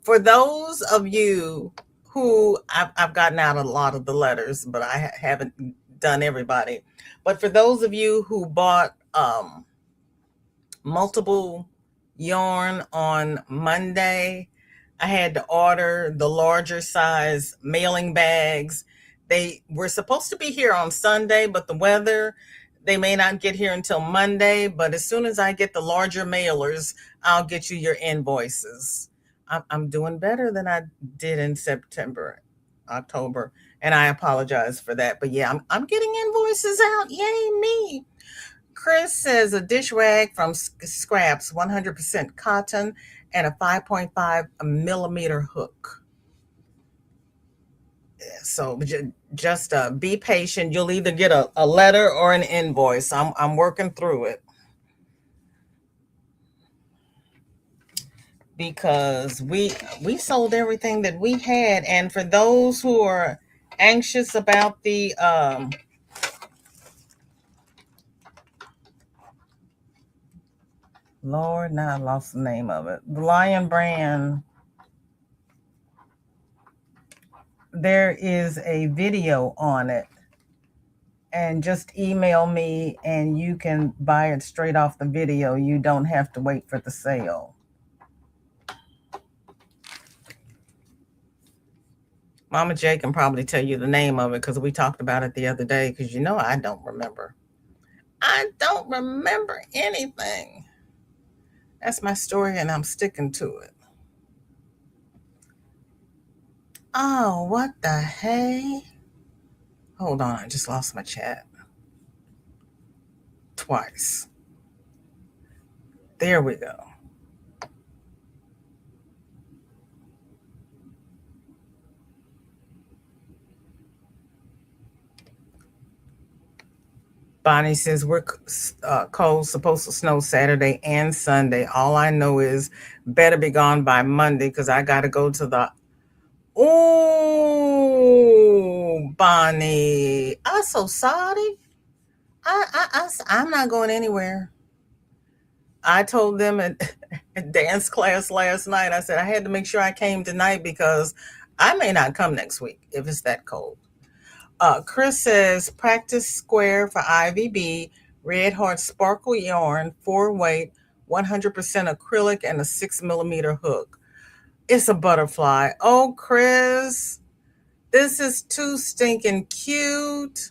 For those of you who I've gotten out a lot of the letters, but I haven't done everybody. But for those of you who bought multiple yarn on Monday, I had to order the larger size mailing bags. They were supposed to be here on Sunday, but the weather, they may not get here until Monday. But as soon as I get the larger mailers, I'll get you your invoices. I'm doing better than I did in September, October, and I apologize for that. But yeah, I'm getting invoices out. Yay, me. Chris says a dish rag from scraps, 100% cotton, and a 5.5 millimeter hook. So just be patient. You'll either get a letter or an invoice. I'm working through it because we sold everything that we had. And for those who are anxious about the Lord, now I lost the name of it. The Lion Brand. There is a video on it, and just email me and you can buy it straight off the video. You don't have to wait for the sale. Mama J can probably tell you the name of it because we talked about it the other day, because I don't remember. I don't remember anything. That's my story and I'm sticking to it. Oh, what the hey? Hold on, I just lost my chat. Twice. There we go. Bonnie says we're cold, supposed to snow Saturday and Sunday. All I know is better be gone by Monday because I got to go to the. Oh, Bonnie, I'm so sorry. I'm not going anywhere. I told them at dance class last night. I said I had to make sure I came tonight because I may not come next week if it's that cold. Chris says practice square for IVB, red heart sparkle yarn, 4 weight, 100% acrylic, and a 6 millimeter hook. It's a butterfly. Oh, Chris, this is too stinking cute.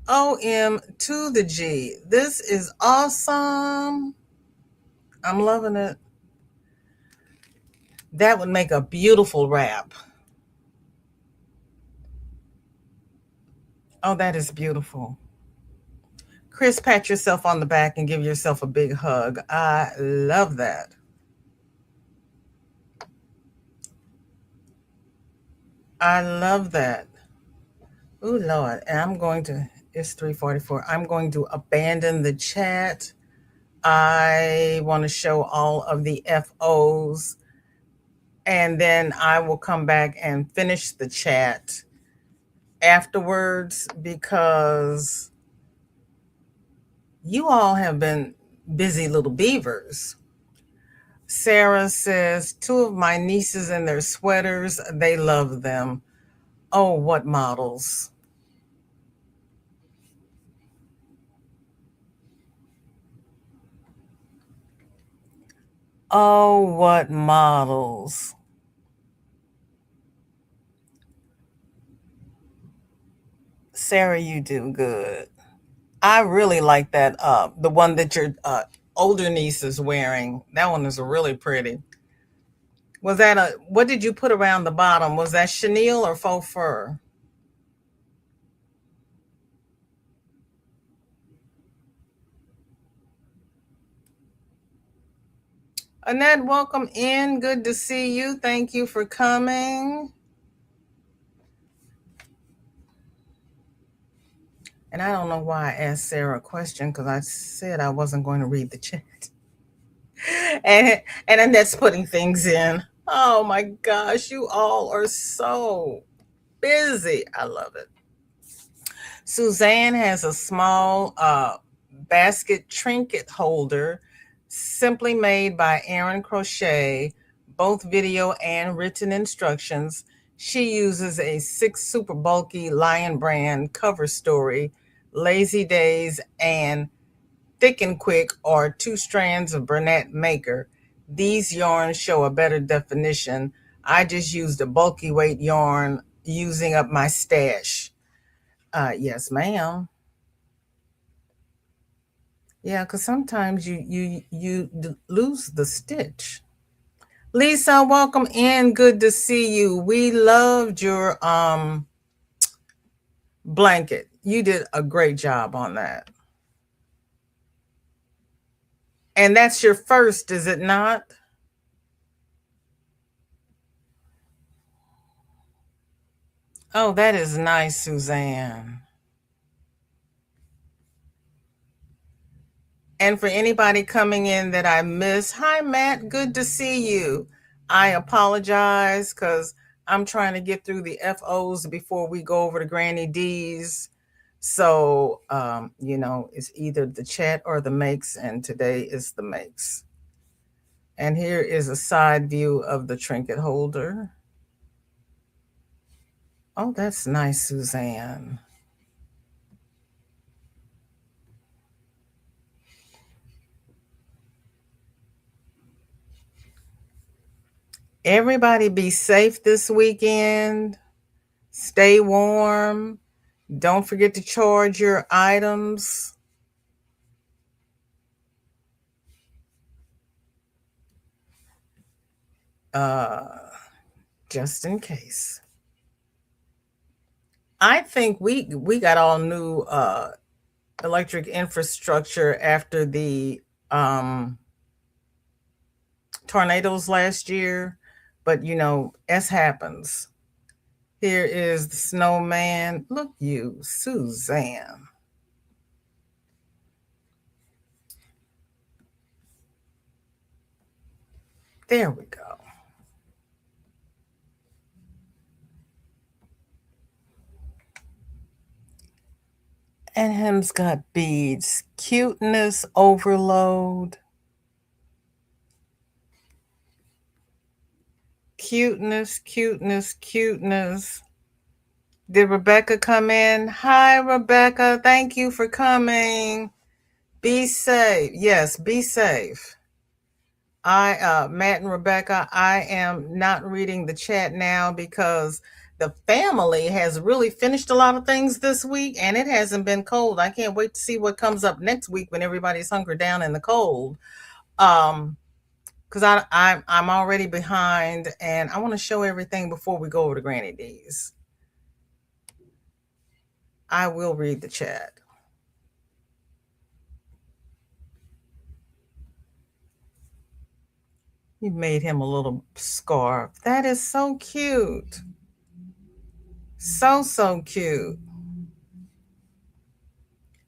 OM to the G. This is awesome. I'm loving it. That would make a beautiful wrap. Oh, that is beautiful. Chris, pat yourself on the back and give yourself a big hug. I love that. I love that. Oh, Lord. And it's 3:44. I'm going to abandon the chat. I want to show all of the FOs and then I will come back and finish the chat afterwards because you all have been busy little beavers. Sarah says, two of my nieces and their sweaters, they love them. Oh, what models? Oh, what models? Sarah, you do good. I really like that the one that your older niece is wearing. That one is really pretty. Was that what did you put around the bottom? Was that chenille or faux fur? Annette, welcome in. Good to see you. Thank you for coming. And I don't know why I asked Sarah a question because I said I wasn't going to read the chat. And Annette's putting things in. Oh my gosh, you all are so busy. I love it. Suzanne has a small basket trinket holder simply made by Erin Crochet, both video and written instructions. She uses a 6 super bulky Lion brand cover story, Lazy Days, and Thick and Quick or 2 strands of Bernat Maker. These yarns show a better definition. I just used a bulky weight yarn using up my stash. Yes, ma'am. Yeah, because sometimes you lose the stitch. Lisa, welcome in. Good to see you. We loved your blanket. You did a great job on that. And that's your first, is it not? Oh, that is nice, Suzanne. And for anybody coming in that I miss, hi, Matt. Good to see you. I apologize because I'm trying to get through the FOs before we go over to Granny D's. So, it's either the chat or the makes, and today is the makes. And here is a side view of the trinket holder. Oh, that's nice, Suzanne. Everybody be safe this weekend. Stay warm. Don't forget to charge your items. Uh, just in case. I think we got all new electric infrastructure after the tornadoes last year, but S happens. Here is the snowman. Look, you, Suzanne. There we go. And him's got beads. Cuteness overload. Cuteness, cuteness, cuteness. Did Rebecca come in? Hi, Rebecca. Thank you for coming. Be safe. Yes, be safe. Matt and Rebecca, I am not reading the chat now because the family has really finished a lot of things this week and it hasn't been cold. I can't wait to see what comes up next week when everybody's hunkered down in the cold. Because I'm already behind and I want to show everything before we go over to Granny D's. I will read the chat. You made him a little scarf. That is so cute. So cute.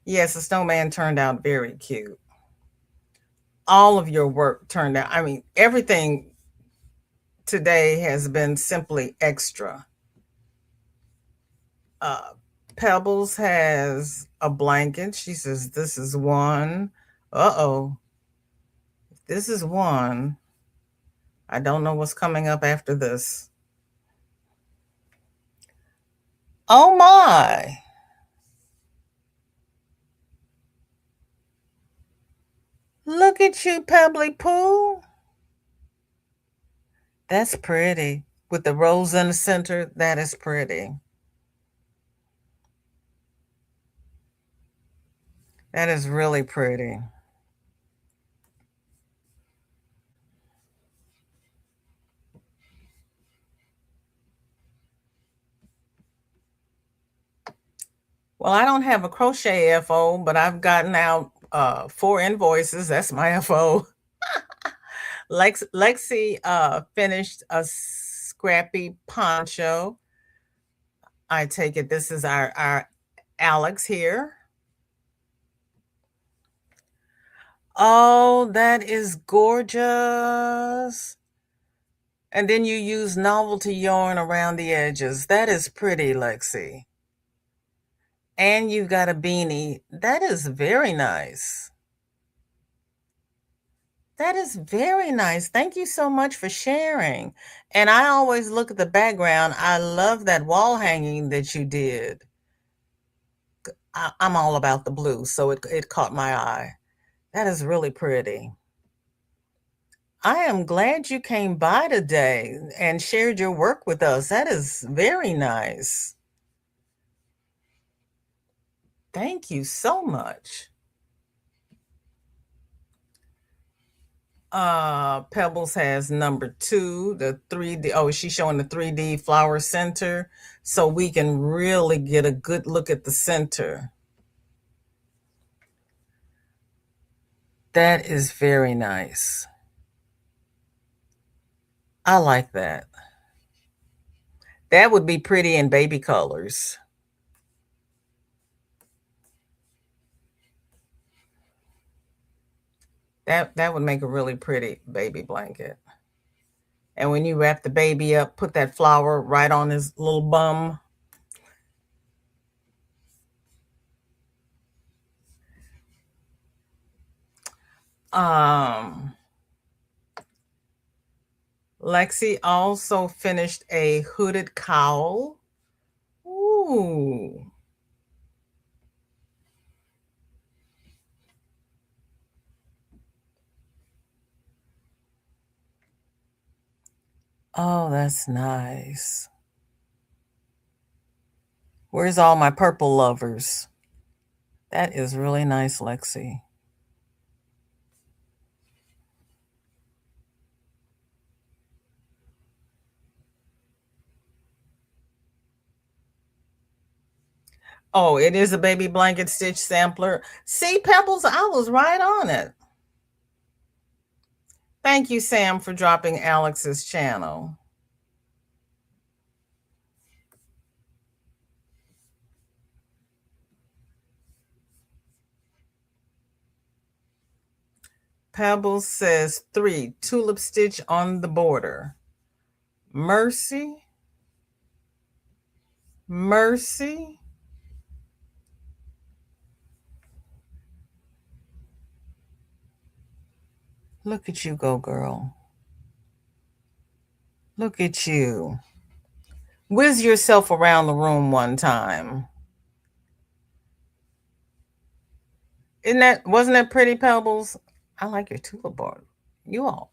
Yes, the snowman turned out very cute. All of your work turned out, I mean, everything today has been simply extra. Uh, Pebbles has a blanket. She says, this is one. Uh-oh. This is one. I don't know what's coming up after this. Oh my. Look at you, Pebbly Pooh. That's pretty. With the rose in the center, that is pretty. That is really pretty. Well, I don't have a crochet FO, but I've gotten out 4 invoices. That's my FO. Lexi finished a scrappy poncho. I take it this is our Alex here. Oh, that is gorgeous. And then you use novelty yarn around the edges. That is pretty, Lexi. And you've got a beanie. That is very nice. That is very nice. Thank you so much for sharing. And I always look at the background. I love that wall hanging that you did. I'm all about the blue, so it caught my eye. That is really pretty. I am glad you came by today and shared your work with us. That is very nice. Thank you so much. Pebbles has number 2, the 3D. Oh, she's showing the 3D flower center so we can really get a good look at the center. That is very nice. I like that. That would be pretty in baby colors. That would make a really pretty baby blanket. And when you wrap the baby up, put that flower right on his little bum. Um, Lexi also finished a hooded cowl. Ooh. Oh, that's nice. Where's all my purple lovers? That is really nice, Lexi. Oh, it is a baby blanket stitch sampler. See, Pebbles, I was right on it. Thank you, Sam, for dropping Alex's channel. Pebbles says 3, tulip stitch on the border. Mercy, Mercy. Look at you go, girl. Look at you. Whiz yourself around the room one time. Wasn't that pretty, Pebbles? I like your tulip border. You all.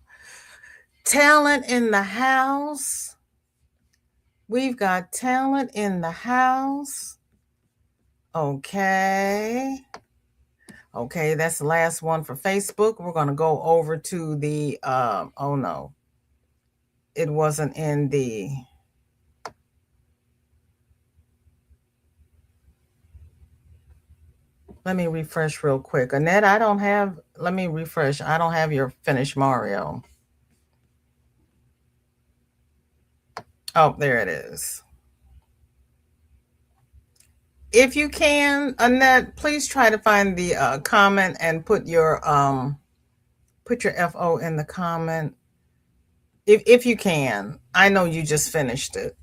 Talent in the house. We've got talent in the house. Okay. Okay, that's the last one for Facebook. We're going to go over to the, oh no, it wasn't in the, let me refresh real quick. Annette, let me refresh. I don't have your finished Mario. Oh, there it is. If you can, Annette, please try to find the comment and put your FO in the comment. If you can. I know you just finished it.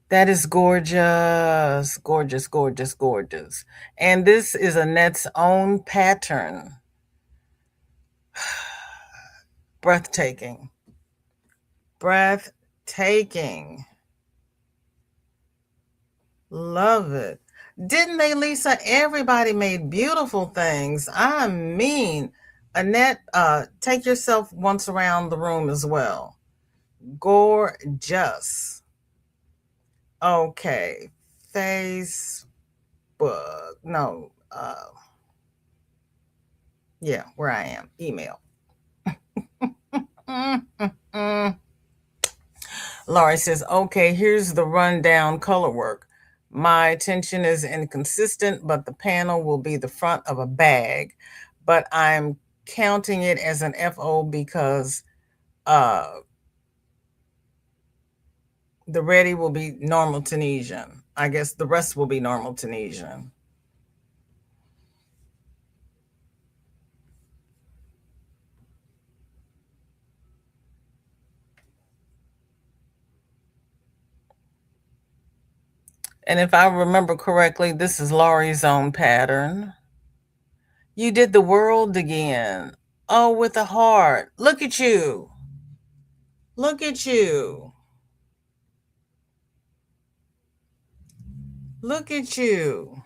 That is gorgeous. Gorgeous, gorgeous, gorgeous. And this is Annette's own pattern. Breathtaking. Breathtaking. Love it. Didn't they, Lisa? Everybody made beautiful things. I mean, Annette, take yourself once around the room as well. Gorgeous. Okay. Facebook. No. Yeah, where I am. Email. Laurie says, okay, here's the rundown color work. My attention is inconsistent, but the panel will be the front of a bag. But I'm counting it as an FO because the ready will be normal Tunisian. I guess the rest will be normal Tunisian. And if I remember correctly, this is Laurie's own pattern. You did the world again. Oh, with a heart. Look at you. Look at you. Look at you.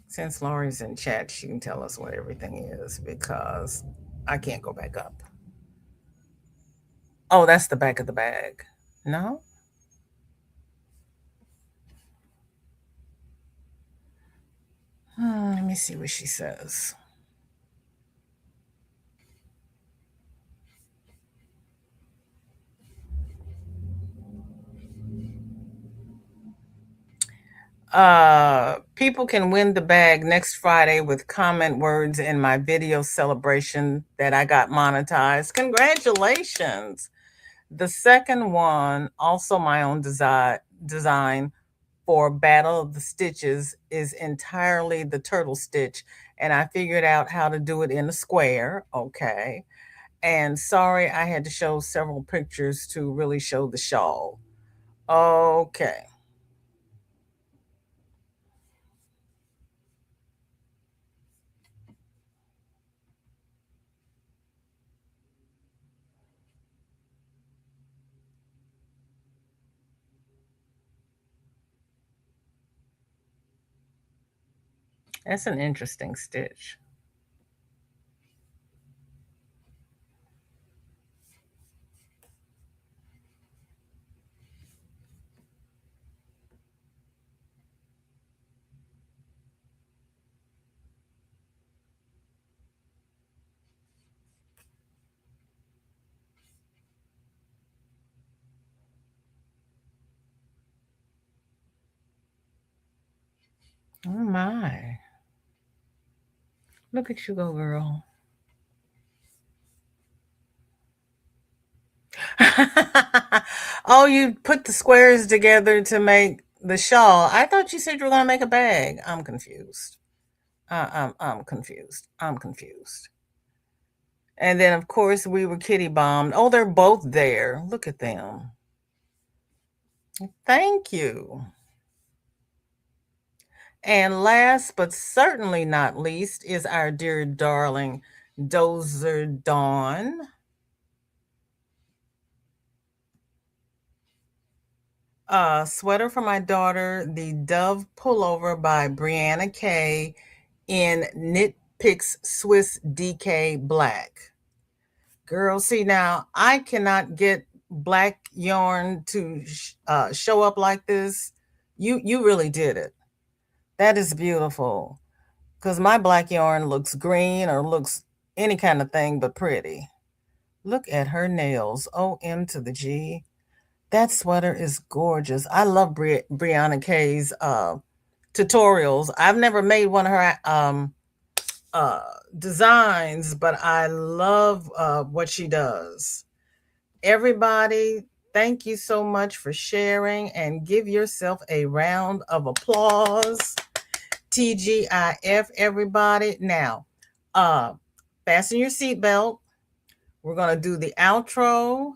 Since Laurie's in chat, she can tell us what everything is because I can't go back up. Oh, that's the back of the bag. No? Let me see what she says. People can win the bag next Friday with comment words in my video celebration that I got monetized. Congratulations. The second one, also my own design for Battle of the Stitches, is entirely the turtle stitch. And I figured out how to do it in a square. Okay. And sorry, I had to show several pictures to really show the shawl. Okay. That's an interesting stitch. Oh my. Look at you go, girl. Oh, you put the squares together to make the shawl. I thought you said you were going to make a bag. I'm confused. I'm confused. I'm confused. And then, of course, we were kitty bombed. Oh, they're both there. Look at them. Thank you. And last but certainly not least is our dear darling Dozer Dawn. Sweater for my daughter, the Dove Pullover by Brianna Kay in Knit Picks Swiss DK Black. Girl, see now, I cannot get black yarn to show up like this. You really did it. That is beautiful. Because my black yarn looks green or looks any kind of thing but pretty. Look at her nails. OM to the G. That sweater is gorgeous. I love Brianna Kay's tutorials. I've never made one of her uh, designs, but I love what she does. Everybody, thank you so much for sharing and give yourself a round of applause. TGIF, everybody. Now, uh, fasten your seatbelt. We're going to do the outro,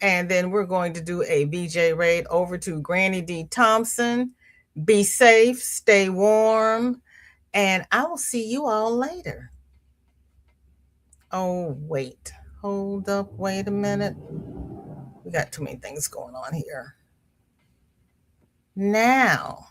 and then we're going to do a BJ raid over to Granny D. Thompson. Be safe, stay warm, and I will see you all later. Oh, wait. Hold up. Wait a minute. We got too many things going on here. Now,